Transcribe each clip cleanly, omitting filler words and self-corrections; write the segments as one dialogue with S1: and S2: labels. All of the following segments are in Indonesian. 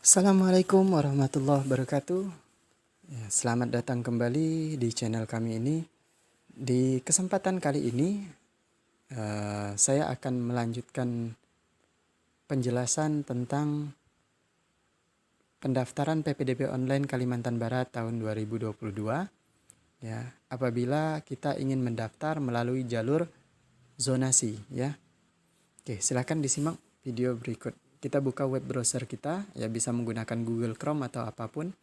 S1: Assalamualaikum warahmatullahi wabarakatuh. Ya, selamat datang kembali di channel kami ini. Di kesempatan kali ini, saya akan melanjutkan penjelasan tentang pendaftaran PPDB online Kalimantan Barat tahun 2022. Ya, apabila kita ingin mendaftar melalui jalur zonasi, ya. Oke, silakan disimak video berikut. Kita buka web browser kita, ya bisa menggunakan Google Chrome atau apapun.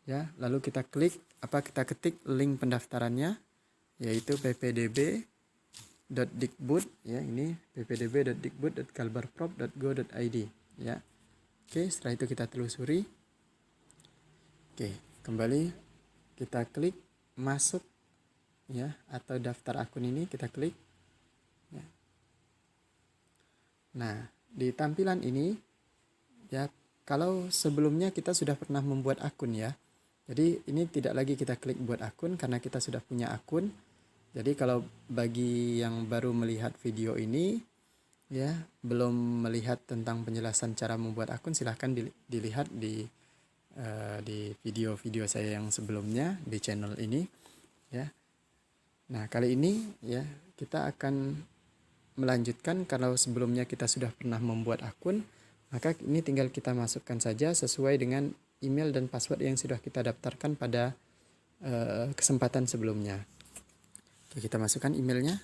S1: Ya, lalu kita kita ketik link pendaftarannya, yaitu ppdb.dikbud, ya, ini ppdb.dikbud.kalbarprop.go.id, ya. Oke, setelah itu kita telusuri. Oke, kembali kita klik masuk, ya, atau daftar akun ini kita klik, ya. Nah, di tampilan ini, ya, kalau sebelumnya kita sudah pernah membuat akun, ya, jadi ini tidak lagi kita klik buat akun karena kita sudah punya akun. Jadi kalau bagi yang baru melihat video ini, ya, belum melihat tentang penjelasan cara membuat akun, silahkan dilihat di video-video saya yang sebelumnya di channel ini, ya. Nah, kali ini, ya, kita akan melanjutkan. Kalau sebelumnya kita sudah pernah membuat akun, maka ini tinggal kita masukkan saja sesuai dengan email dan password yang sudah kita daftarkan pada kesempatan sebelumnya. Oke, kita masukkan emailnya.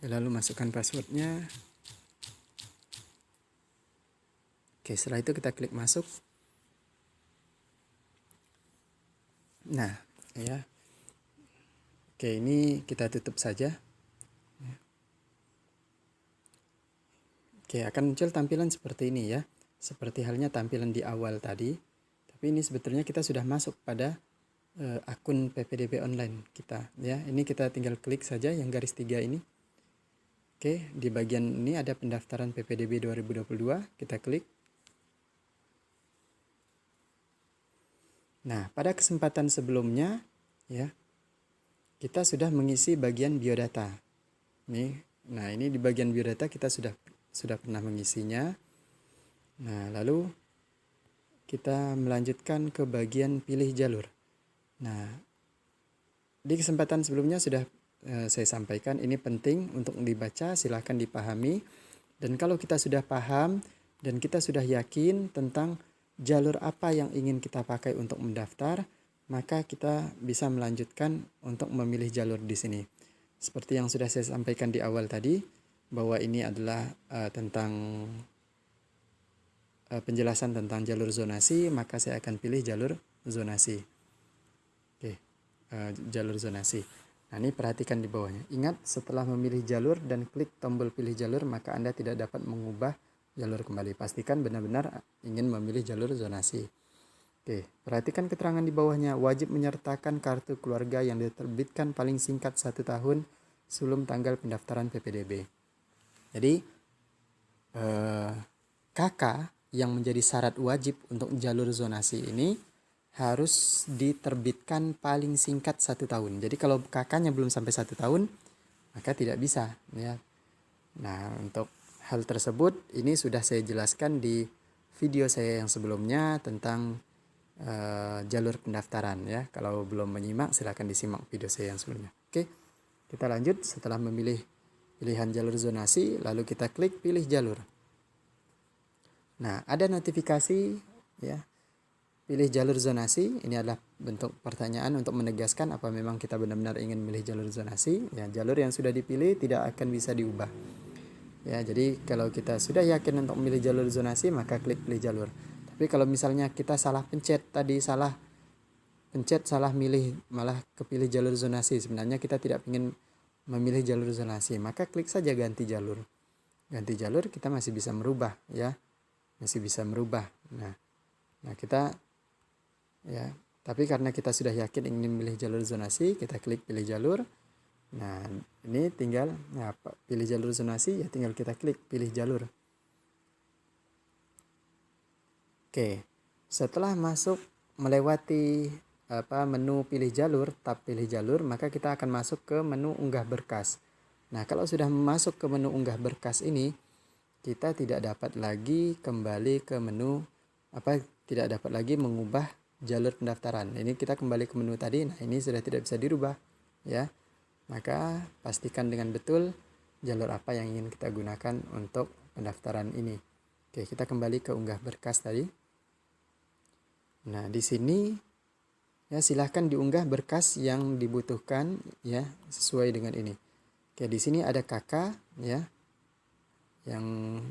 S1: Oke, lalu masukkan passwordnya. Oke, setelah itu kita klik masuk. Nah, ya. Oke, ini kita tutup saja. Oke, akan muncul tampilan seperti ini, ya. Seperti halnya tampilan di awal tadi. Tapi ini sebetulnya kita sudah masuk pada akun PPDB online kita, ya. Ini kita tinggal klik saja yang garis 3 ini. Oke, di bagian ini ada pendaftaran PPDB 2022, kita klik. Nah, pada kesempatan sebelumnya, ya, kita sudah mengisi bagian biodata. Nah, ini di bagian biodata kita sudah pernah mengisinya. Nah, lalu kita melanjutkan ke bagian pilih jalur. Nah, di kesempatan sebelumnya sudah saya sampaikan, ini penting untuk dibaca, silahkan dipahami. Dan kalau kita sudah paham dan kita sudah yakin tentang jalur apa yang ingin kita pakai untuk mendaftar, maka kita bisa melanjutkan untuk memilih jalur di sini. Seperti yang sudah saya sampaikan di awal tadi, bahwa ini adalah tentang penjelasan tentang jalur zonasi, maka saya akan pilih jalur zonasi. Oke, jalur zonasi. Nah, ini perhatikan di bawahnya. Ingat, setelah memilih jalur dan klik tombol pilih jalur, maka Anda tidak dapat mengubah jalur kembali. Pastikan benar-benar ingin memilih jalur zonasi. Oke, perhatikan keterangan di bawahnya. Wajib menyertakan kartu keluarga yang diterbitkan paling singkat 1 tahun sebelum tanggal pendaftaran PPDB. Jadi, KK yang menjadi syarat wajib untuk jalur zonasi ini harus diterbitkan paling singkat 1 tahun. Jadi kalau KK-nya belum sampai 1 tahun, maka tidak bisa, ya. Nah, untuk hal tersebut ini sudah saya jelaskan di video saya yang sebelumnya tentang jalur pendaftaran, ya. Kalau belum menyimak, silakan disimak video saya yang sebelumnya. Oke, kita lanjut. Setelah memilih pilihan jalur zonasi, lalu kita klik pilih jalur. Nah, ada notifikasi, ya. Pilih jalur zonasi. Ini adalah bentuk pertanyaan untuk menegaskan apa memang kita benar-benar ingin memilih jalur zonasi. Ya, jalur yang sudah dipilih tidak akan bisa diubah. Ya, jadi kalau kita sudah yakin untuk memilih jalur zonasi, maka klik pilih jalur. Tapi kalau misalnya kita salah pencet tadi, salah milih, malah kepilih jalur zonasi, sebenarnya kita tidak ingin memilih jalur zonasi, maka klik saja ganti jalur. Ganti jalur, kita masih bisa merubah, ya. Masih bisa merubah. Nah, kita, ya, tapi karena kita sudah yakin ingin memilih jalur zonasi, kita klik pilih jalur. Nah, ini tinggal pilih jalur zonasi, ya tinggal kita klik pilih jalur. Oke, setelah masuk melewati menu pilih jalur, tab pilih jalur, maka kita akan masuk ke menu unggah berkas. Nah, kalau sudah masuk ke menu unggah berkas ini, kita tidak dapat lagi kembali ke menu tidak dapat lagi mengubah jalur pendaftaran. Ini kita kembali ke menu tadi. Nah, ini sudah tidak bisa dirubah, ya. Maka pastikan dengan betul jalur apa yang ingin kita gunakan untuk pendaftaran ini. Oke, kita kembali ke unggah berkas tadi. Nah, di sini ya silahkan diunggah berkas yang dibutuhkan ya sesuai dengan ini. Oke, di sini ada KK ya. Yang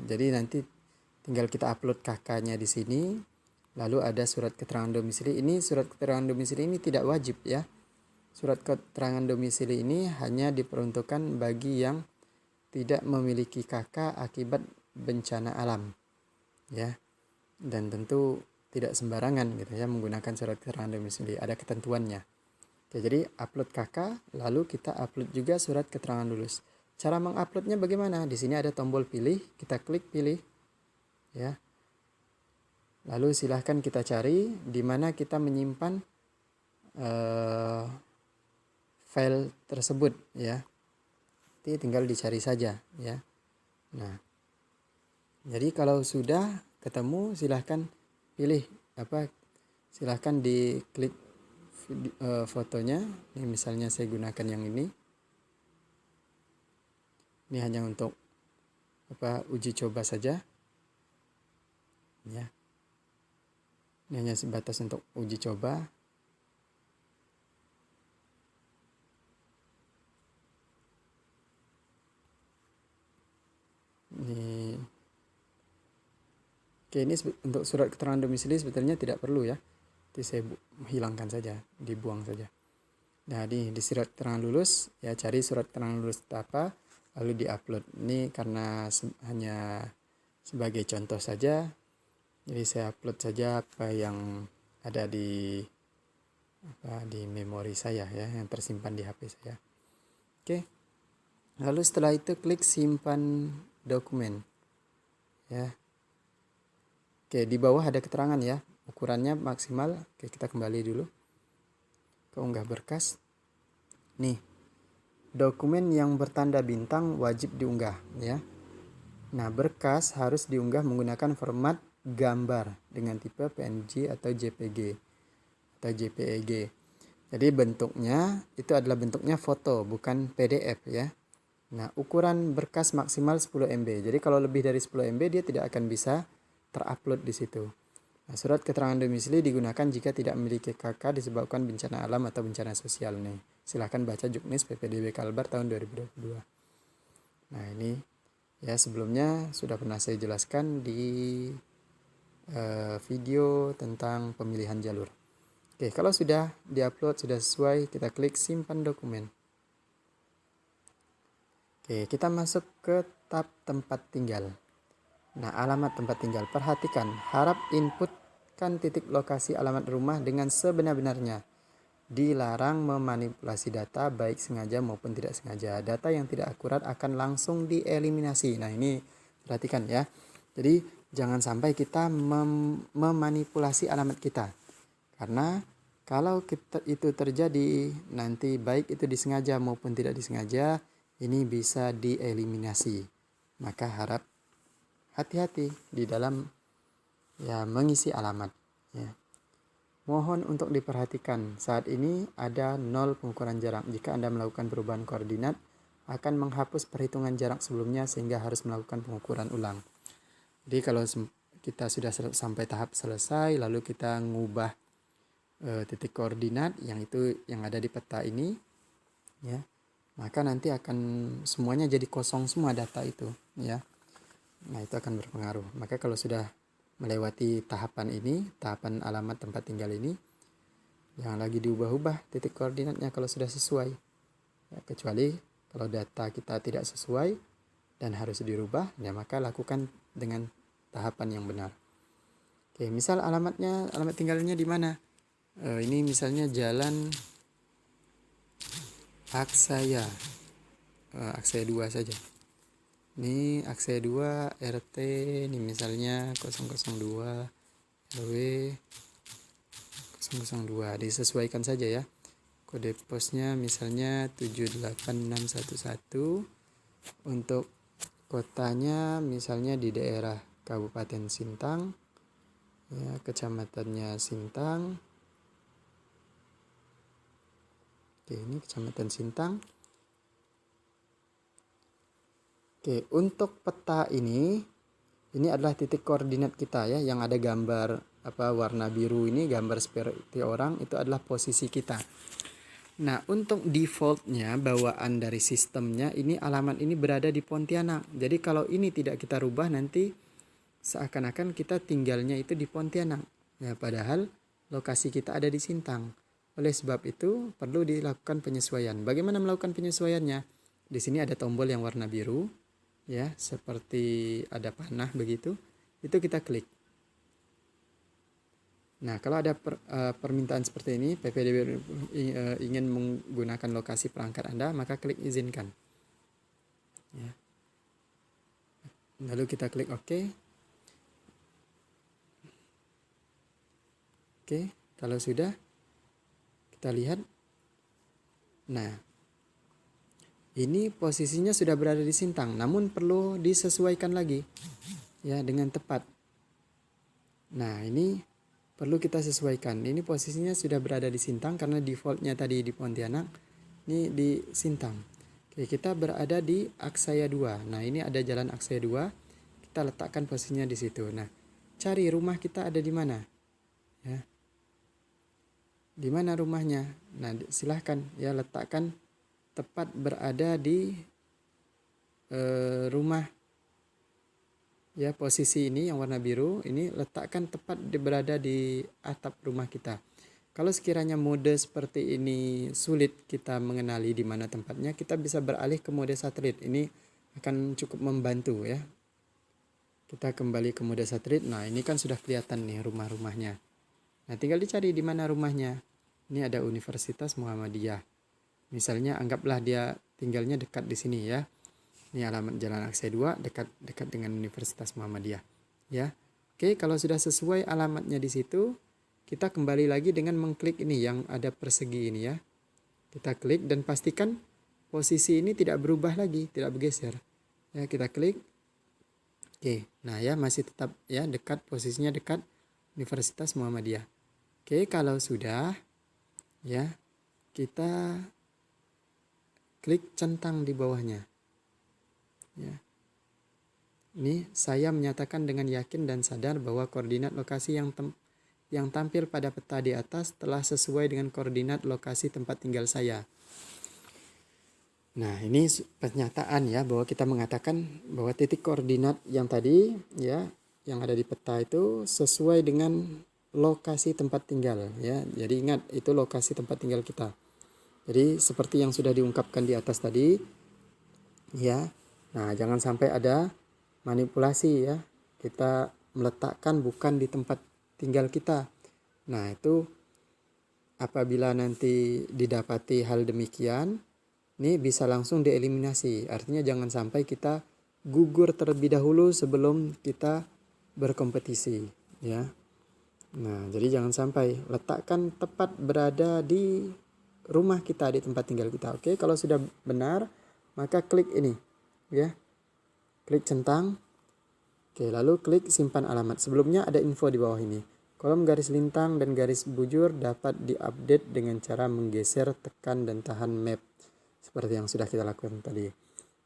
S1: jadi nanti tinggal kita upload KK-nya di sini. Lalu ada surat keterangan domisili. Ini surat keterangan domisili ini tidak wajib ya. Surat keterangan domisili ini hanya diperuntukkan bagi yang tidak memiliki KK akibat bencana alam. Ya. Dan tentu tidak sembarangan gitu ya menggunakan surat keterangan domisili, ada ketentuannya. Oke, jadi upload KK, lalu kita upload juga surat keterangan lulus. Cara menguploadnya bagaimana? Di sini ada tombol pilih, kita klik pilih ya. Lalu silahkan kita cari di mana kita menyimpan file tersebut ya. Jadi tinggal dicari saja ya. Nah, jadi kalau sudah ketemu silahkan pilih silahkan diklik fotonya. Ini misalnya saya gunakan yang ini hanya untuk uji coba saja ya. Ini hanya sebatas untuk uji coba. Oke, ini untuk surat keterangan domisili sebetulnya tidak perlu ya. Jadi saya hilangkan saja, dibuang saja. Nah, di surat keterangan lulus ya, cari surat keterangan lulus apa, lalu diupload. Ini karena hanya sebagai contoh saja. Jadi saya upload saja apa yang ada di memori saya ya, yang tersimpan di HP saya. Oke. Lalu setelah itu klik simpan dokumen. Ya. Oke, di bawah ada keterangan ya, ukurannya maksimal. Oke, kita kembali dulu ke unggah berkas. Nih, dokumen yang bertanda bintang wajib diunggah ya. Nah, berkas harus diunggah menggunakan format gambar dengan tipe PNG atau JPG atau JPEG. Jadi bentuknya itu adalah bentuknya foto, bukan PDF ya. Nah, ukuran berkas maksimal 10 MB. Jadi kalau lebih dari 10 MB dia tidak akan bisa terupload di situ. Nah, surat keterangan domisili digunakan jika tidak memiliki KK disebabkan bencana alam atau bencana sosial nih. Silahkan baca Juknis PPDB Kalbar tahun 2022. Nah, ini ya sebelumnya sudah pernah saya jelaskan di video tentang pemilihan jalur. Oke, kalau sudah diupload, sudah sesuai, kita klik simpan dokumen. Oke, kita masuk ke tab tempat tinggal. Nah, alamat tempat tinggal. Perhatikan, harap inputkan titik lokasi alamat rumah dengan sebenar-benarnya. Dilarang memanipulasi data baik sengaja maupun tidak sengaja. Data yang tidak akurat akan langsung dieliminasi. Nah, ini perhatikan ya. Jadi, jangan sampai kita memanipulasi alamat kita. Karena kalau itu terjadi, nanti baik itu disengaja maupun tidak disengaja, ini bisa dieliminasi. Maka harap hati-hati di dalam ya mengisi alamat ya. Mohon untuk diperhatikan, saat ini ada 0 pengukuran jarak. Jika Anda melakukan perubahan koordinat akan menghapus perhitungan jarak sebelumnya sehingga harus melakukan pengukuran ulang. Jadi kalau kita sudah sampai tahap selesai lalu kita ngubah titik koordinat yang ada di peta ini ya, maka nanti akan semuanya jadi kosong semua data itu ya. Nah, itu akan berpengaruh. Maka kalau sudah melewati tahapan ini, tahapan alamat tempat tinggal ini, jangan lagi diubah-ubah titik koordinatnya kalau sudah sesuai. Ya, kecuali kalau data kita tidak sesuai dan harus dirubah, ya maka lakukan dengan tahapan yang benar. Oke, misal alamat tinggalnya di mana? Ini misalnya jalan Aksaya, Aksaya 2 saja. Ini Aksaya 2 RT, ini misalnya 002 RW 002, disesuaikan saja ya. Kode posnya misalnya 78611. Untuk kotanya misalnya di daerah Kabupaten Sintang, ya, kecamatannya Sintang. Oke, ini kecamatan Sintang. Oke, untuk peta ini adalah titik koordinat kita ya, yang ada gambar warna biru ini, gambar seperti orang, itu adalah posisi kita. Nah, untuk defaultnya bawaan dari sistemnya ini alamat ini berada di Pontianak. Jadi kalau ini tidak kita rubah nanti seakan-akan kita tinggalnya itu di Pontianak. Ya, padahal lokasi kita ada di Sintang. Oleh sebab itu perlu dilakukan penyesuaian. Bagaimana melakukan penyesuaiannya? Di sini ada tombol yang warna biru, ya, seperti ada panah begitu. Itu kita klik. Nah, kalau ada permintaan seperti ini, PPDB ingin menggunakan lokasi perangkat Anda, maka klik izinkan. Ya. Lalu kita klik OK. Oke, kalau sudah, kita lihat. Nah, ini posisinya sudah berada di Sintang, namun perlu disesuaikan lagi ya dengan tepat. Nah, ini perlu kita sesuaikan. Ini posisinya sudah berada di Sintang karena defaultnya tadi di Pontianak. Ini di Sintang. Oke, kita berada di Aksaya 2. Nah, ini ada jalan Aksaya 2. Kita letakkan posisinya di situ. Nah, cari rumah kita ada di mana? Ya. Di mana rumahnya? Nah, silahkan ya letakkan tepat berada di rumah. Ya, posisi ini yang warna biru ini letakkan tepat berada di atap rumah kita. Kalau sekiranya mode seperti ini sulit kita mengenali di mana tempatnya, kita bisa beralih ke mode satelit. Ini akan cukup membantu ya. Kita kembali ke mode satelit. Nah, ini kan sudah kelihatan nih rumah-rumahnya. Nah, tinggal dicari di mana rumahnya. Ini ada Universitas Muhammadiyah. Misalnya anggaplah dia tinggalnya dekat di sini ya. Ini alamat Jalan Aksaya 2 dekat dengan Universitas Muhammadiyah. Ya. Oke, kalau sudah sesuai alamatnya di situ, kita kembali lagi dengan mengklik ini yang ada persegi ini ya. Kita klik dan pastikan posisi ini tidak berubah lagi, tidak bergeser. Ya, kita klik. Oke, nah ya masih tetap ya dekat, posisinya dekat Universitas Muhammadiyah. Oke, kalau sudah ya, kita klik centang di bawahnya. Ya. Ini saya menyatakan dengan yakin dan sadar bahwa koordinat lokasi yang tampil pada peta di atas telah sesuai dengan koordinat lokasi tempat tinggal saya. Nah, ini pernyataan ya bahwa kita mengatakan bahwa titik koordinat yang tadi ya yang ada di peta itu sesuai dengan lokasi tempat tinggal ya. Jadi ingat itu lokasi tempat tinggal kita. Jadi seperti yang sudah diungkapkan di atas tadi ya. Nah, jangan sampai ada manipulasi ya. Kita meletakkan bukan di tempat tinggal kita. Nah, itu apabila nanti didapati hal demikian, ini bisa langsung dieliminasi. Artinya jangan sampai kita gugur terlebih dahulu sebelum kita berkompetisi ya. Nah, jadi jangan sampai letakkan tepat berada di rumah kita, di tempat tinggal kita. Oke, kalau sudah benar, maka klik ini ya. Klik centang. Oke, lalu klik simpan alamat. Sebelumnya ada info di bawah ini. Kolom garis lintang dan garis bujur dapat diupdate dengan cara menggeser, tekan, dan tahan map. Seperti yang sudah kita lakukan tadi.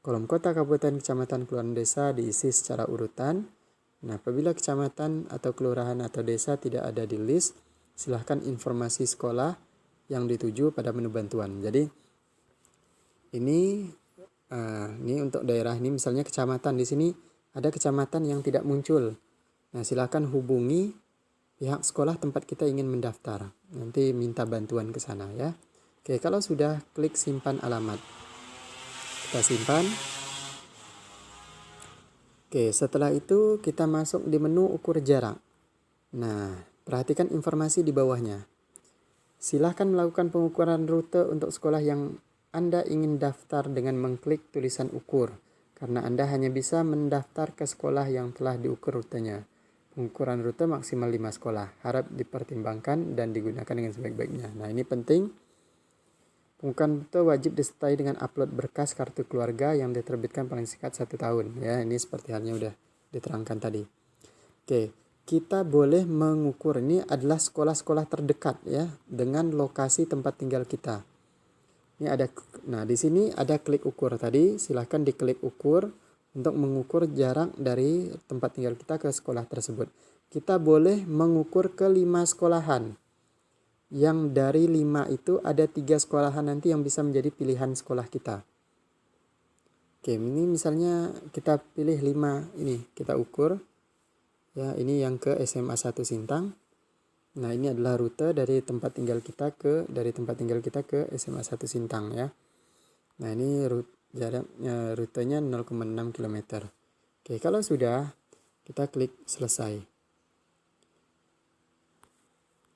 S1: Kolom kota, kabupaten, kecamatan, kelurahan, desa diisi secara urutan. Nah, apabila kecamatan atau kelurahan atau desa tidak ada di list, silahkan informasi sekolah yang dituju pada menu bantuan. Jadi ini untuk daerah ini misalnya kecamatan, di sini ada kecamatan yang tidak muncul. Nah, silahkan hubungi pihak sekolah tempat kita ingin mendaftar. Nanti minta bantuan ke sana ya. Oke, kalau sudah klik simpan alamat. Kita simpan. Oke, setelah itu kita masuk di menu ukur jarak. Nah, perhatikan informasi di bawahnya. Silahkan melakukan pengukuran rute untuk sekolah yang Anda ingin daftar dengan mengklik tulisan ukur, karena Anda hanya bisa mendaftar ke sekolah yang telah diukur rutenya. Pengukuran rute maksimal 5 sekolah. Harap dipertimbangkan dan digunakan dengan sebaik-baiknya. Nah, ini penting. Pengukuran rute wajib disertai dengan upload berkas kartu keluarga yang diterbitkan paling singkat 1 tahun. Ya, ini seperti halnya udah diterangkan tadi. Oke, kita boleh mengukur, ini adalah sekolah-sekolah terdekat ya dengan lokasi tempat tinggal kita. Ini ada, nah di sini ada klik ukur tadi, silahkan diklik ukur untuk mengukur jarak dari tempat tinggal kita ke sekolah tersebut. Kita boleh mengukur ke 5 sekolahan. Yang dari 5 itu ada 3 sekolahan nanti yang bisa menjadi pilihan sekolah kita. Oke, ini misalnya kita pilih 5 ini, kita ukur. Ya, ini yang ke SMA 1 Sintang. Nah, ini adalah rute dari tempat tinggal kita ke SMA 1 Sintang ya. Nah, ini jaraknya, rutenya 0,6 km. Oke, kalau sudah kita klik selesai.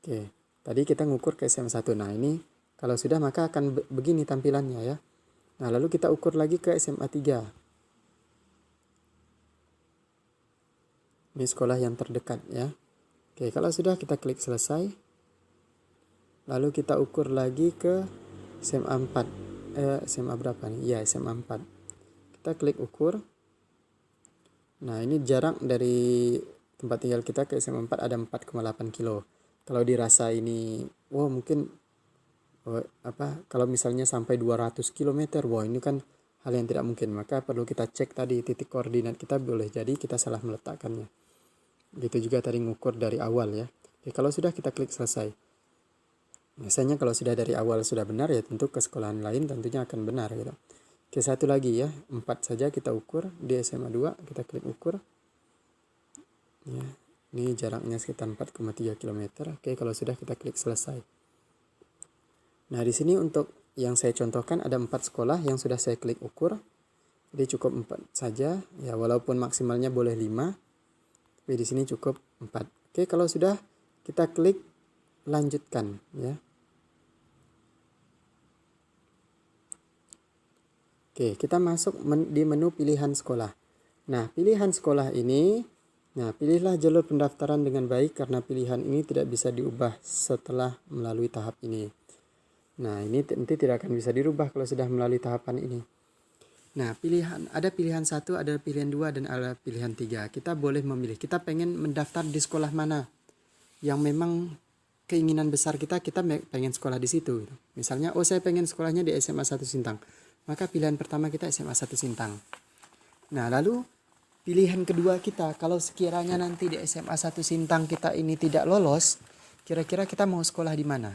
S1: Oke, tadi kita ngukur ke SMA 1. Nah, ini kalau sudah maka akan begini tampilannya ya. Nah, lalu kita ukur lagi ke SMA 3. Ini sekolah yang terdekat ya. Oke, kalau sudah kita klik selesai. Lalu kita ukur lagi ke SMA 4. SMA berapa nih? Ya, SMA 4. Kita klik ukur. Nah, ini jarak dari tempat tinggal kita ke SMA 4 ada 4,8 kilo. Kalau dirasa ini, wah mungkin kalau misalnya sampai 200 km, wah ini kan hal yang tidak mungkin. Maka perlu kita cek tadi titik koordinat kita, boleh jadi kita salah meletakkannya. Gitu juga tadi ngukur dari awal ya. Oke, kalau sudah kita klik selesai. Biasanya kalau sudah dari awal sudah benar ya tentu ke sekolahan lain tentunya akan benar gitu. Oke, satu lagi ya, 4 saja kita ukur di SMA 2, kita klik ukur. Ya, ini jaraknya sekitar 4,3 km. Oke, kalau sudah kita klik selesai. Nah, di sini untuk yang saya contohkan ada 4 sekolah yang sudah saya klik ukur. Jadi cukup 4 saja ya, walaupun maksimalnya boleh 5. Tapi di sini cukup 4. Oke, kalau sudah kita klik lanjutkan ya. Oke, kita masuk di menu pilihan sekolah. Nah, pilihan sekolah ini, pilihlah jalur pendaftaran dengan baik karena pilihan ini tidak bisa diubah setelah melalui tahap ini. Nah, ini nanti tidak akan bisa dirubah kalau sudah melalui tahapan ini. Nah, ada pilihan 1, ada pilihan 2, dan ada pilihan 3. Kita boleh memilih, kita pengen mendaftar di sekolah mana yang memang keinginan besar kita pengen sekolah di situ. Misalnya, saya pengen sekolahnya di SMA 1 Sintang. Maka pilihan pertama kita SMA 1 Sintang. Nah, lalu pilihan kedua kita, kalau sekiranya nanti di SMA 1 Sintang kita ini tidak lolos, kira-kira kita mau sekolah di mana?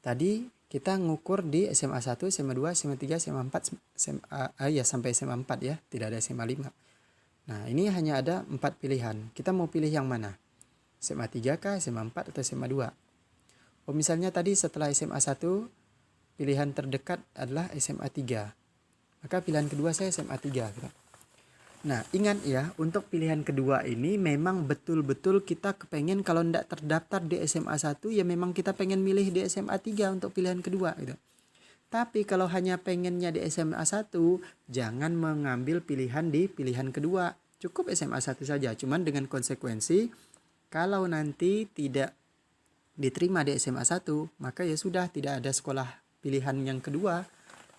S1: Tadi kita ngukur di SMA 1, SMA 2, SMA 3, SMA 4, sampai SMA 4 ya, tidak ada SMA 5. Nah, ini hanya ada 4 pilihan. Kita mau pilih yang mana? SMA 3 kah, SMA 4 atau SMA 2? Oh, misalnya tadi setelah SMA 1, pilihan terdekat adalah SMA 3. Maka pilihan kedua saya SMA 3. Nah, ingat ya, untuk pilihan kedua ini memang betul-betul kita kepengen kalau tidak terdaftar di SMA 1, ya memang kita pengen milih di SMA 3 untuk pilihan kedua gitu. Tapi kalau hanya pengennya di SMA 1, jangan mengambil pilihan di pilihan kedua. Cukup SMA 1 saja, cuman dengan konsekuensi kalau nanti tidak diterima di SMA 1, maka ya sudah tidak ada sekolah pilihan yang kedua.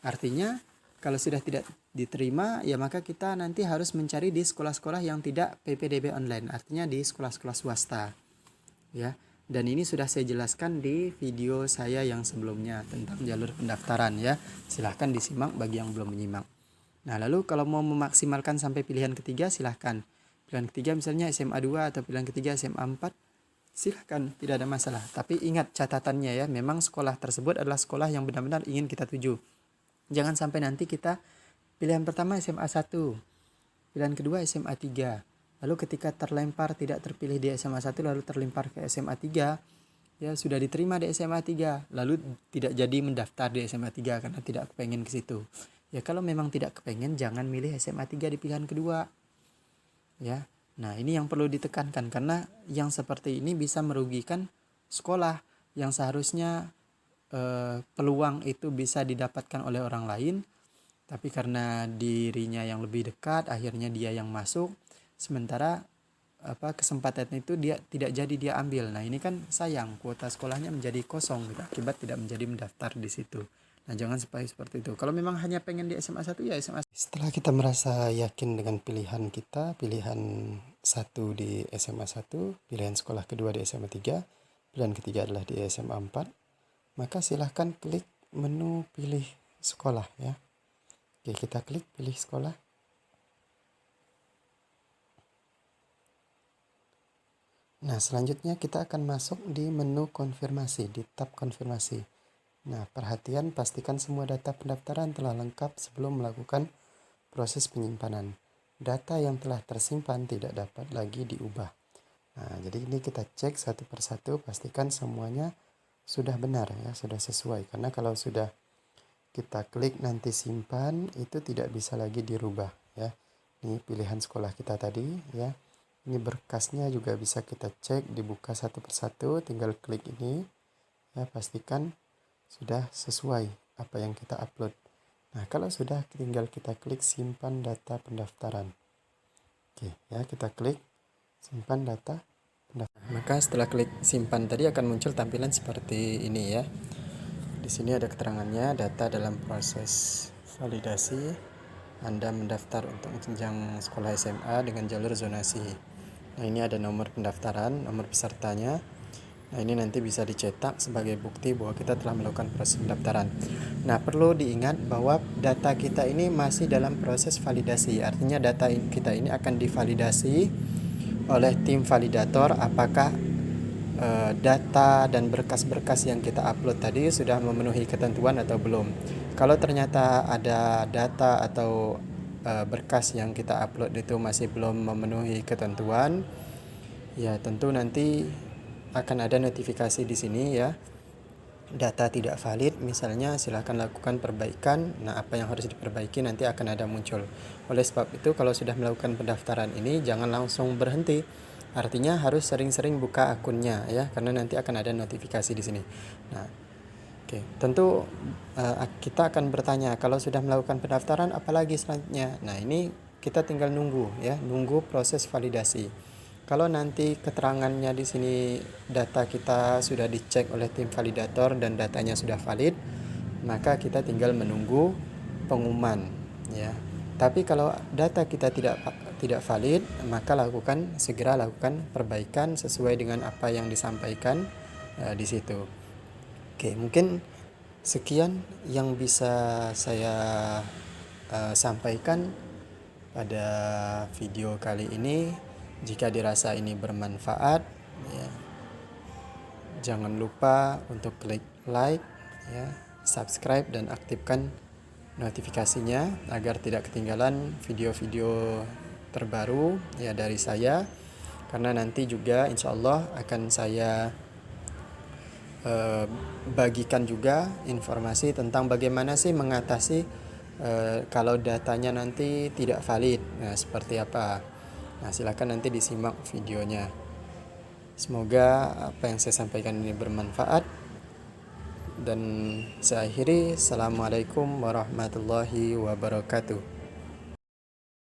S1: Artinya kalau sudah tidak diterima, ya maka kita nanti harus mencari di sekolah-sekolah yang tidak PPDB online, artinya di sekolah-sekolah swasta. Ya, dan ini sudah saya jelaskan di video saya yang sebelumnya tentang jalur pendaftaran ya. Silahkan disimak bagi yang belum menyimak. Nah, lalu kalau mau memaksimalkan sampai pilihan ketiga, silahkan. Pilihan ketiga misalnya SMA 2 atau pilihan ketiga SMA 4, silahkan, tidak ada masalah. Tapi ingat catatannya ya, memang sekolah tersebut adalah sekolah yang benar-benar ingin kita tuju. Jangan sampai nanti kita pilihan pertama SMA 1, pilihan kedua SMA 3. Lalu ketika terlempar tidak terpilih di SMA 1 lalu terlempar ke SMA 3, ya sudah diterima di SMA 3, lalu tidak jadi mendaftar di SMA 3 karena tidak kepengen ke situ. Ya kalau memang tidak kepengen, jangan milih SMA 3 di pilihan kedua. Ya. Nah, ini yang perlu ditekankan karena yang seperti ini bisa merugikan sekolah yang seharusnya peluang itu bisa didapatkan oleh orang lain, tapi karena dirinya yang lebih dekat akhirnya dia yang masuk, sementara kesempatan itu dia tidak jadi dia ambil. Nah ini kan sayang, kuota sekolahnya menjadi kosong gitu, akibat tidak menjadi mendaftar di situ. Nah jangan sampai seperti itu. Kalau memang hanya pengen di SMA 1 ya SMA. Setelah kita merasa yakin dengan pilihan kita, pilihan 1 di SMA 1, pilihan sekolah kedua di SMA 3, pilihan ketiga adalah di SMA 4, maka silahkan klik menu pilih sekolah ya. Oke, kita klik pilih sekolah. Nah, selanjutnya kita akan masuk di menu konfirmasi, di tab konfirmasi. Nah, perhatian pastikan semua data pendaftaran telah lengkap sebelum melakukan proses penyimpanan. Data yang telah tersimpan tidak dapat lagi diubah. Nah, jadi ini kita cek satu persatu, pastikan semuanya sudah benar ya, sudah sesuai. Karena kalau sudah kita klik nanti simpan, itu tidak bisa lagi dirubah ya. Ini pilihan sekolah kita tadi ya. Ini berkasnya juga bisa kita cek, dibuka satu persatu, tinggal klik ini ya, pastikan sudah sesuai apa yang kita upload. Nah, kalau sudah tinggal kita klik simpan data pendaftaran. Oke, ya kita klik simpan data pendaftaran. Maka setelah klik simpan tadi akan muncul tampilan seperti ini ya. Di sini ada keterangannya, data dalam proses validasi. Anda mendaftar untuk jenjang sekolah SMA dengan jalur zonasi. Nah, ini ada nomor pendaftaran, nomor pesertanya. Nah, ini nanti bisa dicetak sebagai bukti bahwa kita telah melakukan proses pendaftaran. Nah, perlu diingat bahwa data kita ini masih dalam proses validasi. Artinya data kita ini akan divalidasi oleh tim validator apakah data dan berkas-berkas yang kita upload tadi sudah memenuhi ketentuan atau belum. Kalau ternyata ada data atau berkas yang kita upload itu masih belum memenuhi ketentuan, ya tentu nanti akan ada notifikasi di sini ya, data tidak valid misalnya, silahkan lakukan perbaikan. Nah, apa yang harus diperbaiki nanti akan ada muncul. Oleh sebab itu kalau sudah melakukan pendaftaran ini jangan langsung berhenti, artinya harus sering-sering buka akunnya ya, karena nanti akan ada notifikasi di sini. Nah, oke, tentu kita akan bertanya, kalau sudah melakukan pendaftaran apalagi selanjutnya. Nah, ini kita tinggal nunggu ya, nunggu proses validasi. Kalau nanti keterangannya di sini data kita sudah dicek oleh tim validator dan datanya sudah valid, maka kita tinggal menunggu pengumuman ya. Tapi kalau data kita tidak valid, maka segera lakukan perbaikan sesuai dengan apa yang disampaikan di situ. Oke, mungkin sekian yang bisa saya sampaikan pada video kali ini. Jika dirasa ini bermanfaat, ya, jangan lupa untuk klik like, ya, subscribe dan aktifkan notifikasinya agar tidak ketinggalan video-video terbaru ya dari saya. Karena nanti juga insya Allah akan saya bagikan juga informasi tentang bagaimana sih mengatasi kalau datanya nanti tidak valid. Nah, seperti apa? Nah, silakan nanti disimak videonya. Semoga apa yang saya sampaikan ini bermanfaat. Dan saya akhiri, Assalamualaikum warahmatullahi wabarakatuh.